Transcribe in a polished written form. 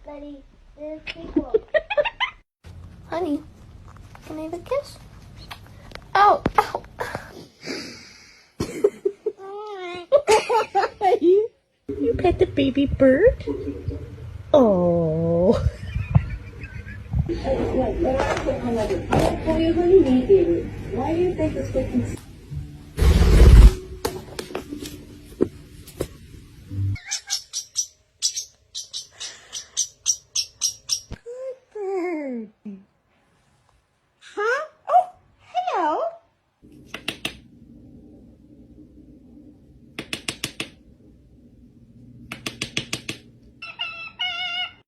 Buddy, there's people. Honey, can I have a kiss? Ow, ow. You pet the baby bird? Oh. Why do you think it's taking